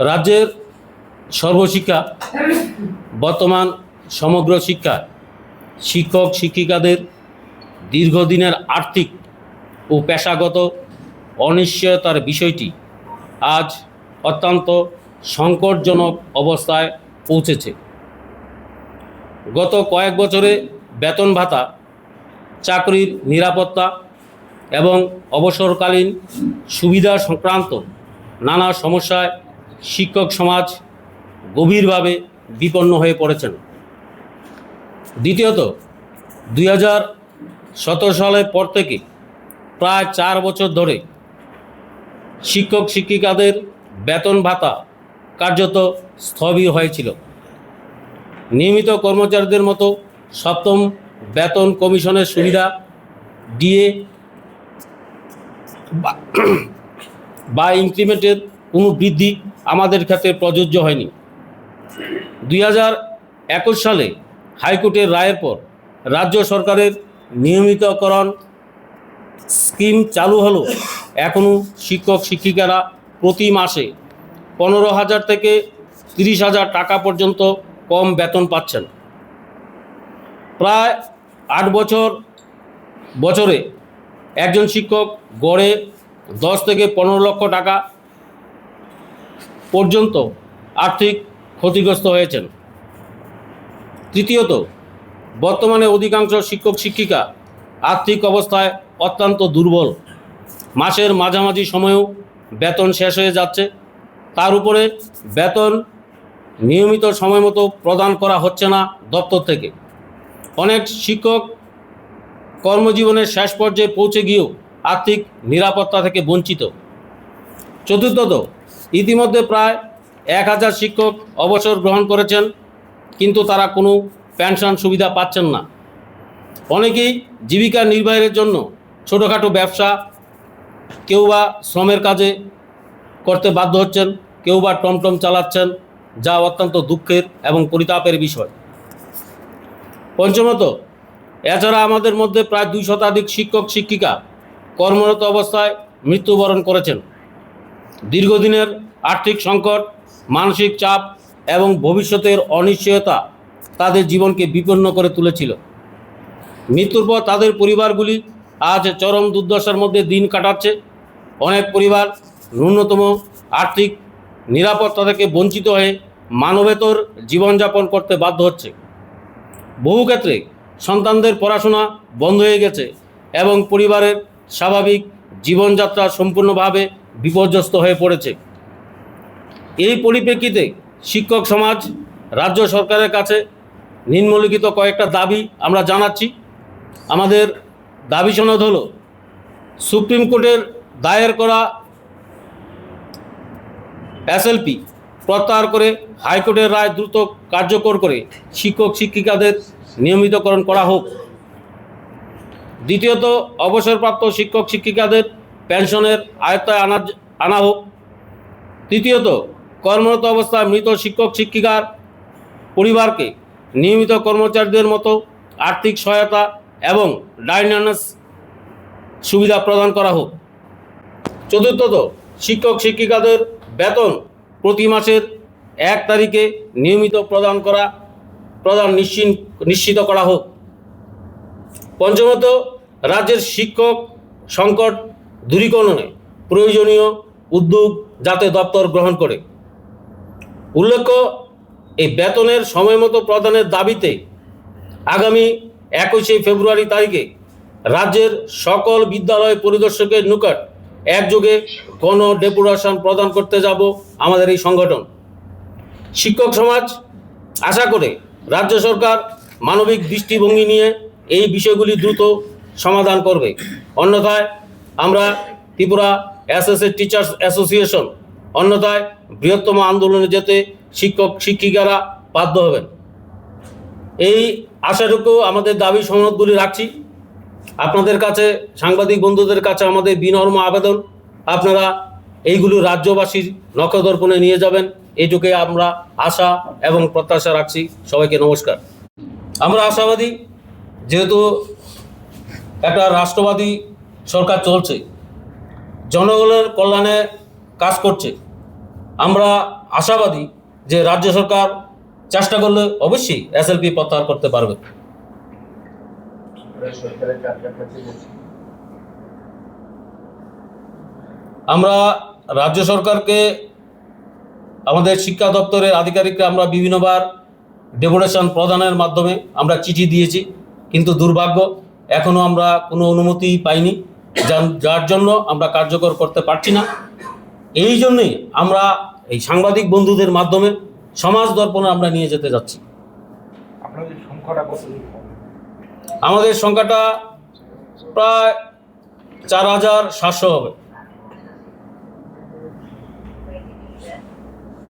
রাজ্যের সর্বশিক্ষা বর্তমান সমগ্র শিক্ষা শিক্ষক শিক্ষিকাদের দীর্ঘদিনের আর্থিক ও পেশাগত অনিশ্চয়তার বিষয়টি আজ অত্যন্ত সংকটজনক অবস্থায় পৌঁছেছে। গত কয়েক বছরে বেতন ভাতা, চাকরির নিরাপত্তা এবং অবসরকালীন সুবিধা সংক্রান্ত নানা সমস্যায় শিক্ষক সমাজ গভীরভাবে বিপন্ন হয়ে পড়েছেন। দ্বিতীয়ত, 2017 সালের পর থেকে প্রায় 4 বছর ধরে শিক্ষক শিক্ষিকাদের বেতন ভাতা কার্যত স্থবির হয়েছিল। নিয়মিত কর্মচারীদের মতো সপ্তম বেতন কমিশনের সুবিধা ডিএ বা ইনক্রিমেন্টের কোনো বৃদ্ধি আমাদের ক্ষেত্রে প্রযোজ্য হয়নি। 2021 সালে হাইকোর্টের রায়ের পর রাজ্য সরকারের নিয়মিতকরণ স্কিম চালু হলো। এখনও শিক্ষক শিক্ষিকারা প্রতি মাসে 15,000 থেকে 30,000 টাকা পর্যন্ত কম বেতন পাচ্ছেন। প্রায় 8 বছরে একজন শিক্ষক গড়ে 10 থেকে 15 লক্ষ টাকা পর্যন্ত আর্থিক ক্ষতিগ্রস্ত হয়েছেন। তৃতীয়ত, বর্তমানে অধিকাংশ শিক্ষক শিক্ষিকা আর্থিক অবস্থায় অত্যন্ত দুর্বল। মাসের মাঝামাঝি সময়েও বেতন শেষ হয়ে যাচ্ছে। তার উপরে বেতন নিয়মিত সময় মতো প্রদান করা হচ্ছে না দপ্তর থেকে। অনেক শিক্ষক কর্মজীবনের শেষ পর্যায়ে পৌঁছে গিয়েও আর্থিক নিরাপত্তা থেকে বঞ্চিত। চতুর্থত, ইতিমধ্যে প্রায় 1000 শিক্ষক অবসর গ্রহণ করেছেন, কিন্তু তারা কোনো পেনশন সুবিধা পাচ্ছেন না। অনেকেই জীবিকা নির্বাহের জন্য ছোটোখাটো ব্যবসা, কেউ বা শ্রমের কাজে করতে বাধ্য হচ্ছেন, কেউ বা টমটম চালাচ্ছেন, যা অত্যন্ত দুঃখের এবং পরিতাপের বিষয়। পঞ্চমত, এছাড়া আমাদের মধ্যে প্রায় 2 শতাধিক শিক্ষক শিক্ষিকা কর্মরত অবস্থায় মৃত্যুবরণ করেছেন। দীর্ঘদিনের আর্থিক সংকট, মানসিক চাপ এবং ভবিষ্যতের অনিশ্চয়তা তাদের জীবনকে বিপন্ন করে তুলেছিল। মৃত্যুর পর তাদের পরিবারগুলি আজ চরম দুর্দশার মধ্যে দিন কাটাচ্ছে। অনেক পরিবার ন্যূনতম আর্থিক নিরাপত্তা থেকে বঞ্চিত হয়ে মানবেতর জীবনযাপন করতে বাধ্য হচ্ছে। বহু ক্ষেত্রে সন্তানদের পড়াশোনা বন্ধ হয়ে গেছে এবং পরিবারের স্বাভাবিক জীবনযাত্রা সম্পূর্ণভাবে বিপর্যস্ত হয়ে পড়েছে। এই পরিপ্রেক্ষিতে শিক্ষক সমাজ রাজ্য সরকারের কাছে নিম্নলিখিত কয়েকটা দাবি আমরা জানাচ্ছি। আমাদের দাবি সনদ হলো, সুপ্রিম কোর্টের দায়ের করা এসএলপি প্রত্যাহার করে হাইকোর্টের রায় দ্রুত কার্যকর করে শিক্ষক শিক্ষিকাদের নিয়মিতকরণ করা হোক। দ্বিতীয়ত, অবসরপ্রাপ্ত শিক্ষক শিক্ষিকাদের পেনশনের আয়ত্তায় আনা হোক। তৃতীয়ত, কর্মরত অবস্থায় মৃত শিক্ষক শিক্ষিকার পরিবারকে নিয়মিত কর্মচারীদের মতো আর্থিক সহায়তা এবং ডাইনার্স সুবিধা প্রদান করা হোক। চতুর্থত, শিক্ষক শিক্ষিকাদের বেতন প্রতি মাসের 1 তারিখে নিয়মিত প্রদান নিশ্চিত করা হোক। পঞ্চমত, রাজ্যের শিক্ষক সংকট দূরীকরণে প্রয়োজনীয় উদ্যোগ যাতে দপ্তর গ্রহণ করে। উল্লেখ্য, এই বেতনের সময়মতো প্রদানের দাবিতে আগামী 21 ফেব্রুয়ারি তারিখে রাজ্যের সকল বিদ্যালয় পরিদর্শকের নিকট একযোগে গণ ডেপুটেশন প্রদান করতে যাব আমাদের এই সংগঠন। শিক্ষক সমাজ আশা করে রাজ্য সরকার মানবিক দৃষ্টিভঙ্গি নিয়ে এই বিষয়গুলি দ্রুত সমাধান করবে। অন্যথায় আমরা ত্রিপুরা অ্যাসোসিয়েট টিচার্স অ্যাসোসিয়েশন অন্যথায় বৃহত্তম আন্দোলনে যেতে শিক্ষক শিক্ষিকারা বাধ্য হবেন। এই আশাটুকু আমাদের দাবি সনদগুলি রাখছি। আপনাদের কাছে, সাংবাদিক বন্ধুদের কাছে আমাদের বিনম্র আবেদন, আপনারা এইগুলো রাজ্যবাসীর নখদর্পণে নিয়ে যাবেন, এইটুকুই আমরা আশা এবং প্রত্যাশা রাখছি। সবাইকে নমস্কার। আমরা আশাবাদী, যেহেতু একটা রাষ্ট্রবাদী সরকার চলছে, জনগণের কল্যাণে কাজ করছে, আমরা আশাবাদী যে রাজ্য সরকার চেষ্টা করলে অবশ্যই এসএলপি প্রত্যাহার করতে পারবে। আমরা রাজ্য সরকারকে, আমাদের শিক্ষা দপ্তরের আধিকারিকরা আমরা বিভিন্নবার ডেপুটেশন প্রদানের মাধ্যমে আমরা চিঠি দিয়েছি, কিন্তু দুর্ভাগ্য এখনও আমরা কোনো অনুমতি পাইনি, যার জন্য আমরা কার্যকর করতে পারছি না। এই জন্যই আমরা এই সাংবাদিক বন্ধুদের মাধ্যমে সমাজ দর্পণে আমরা নিয়ে যেতে যাচ্ছি। আপনাদের সংখ্যাটা কত? আমাদের সংখ্যাটা প্রায় 4700 হবে।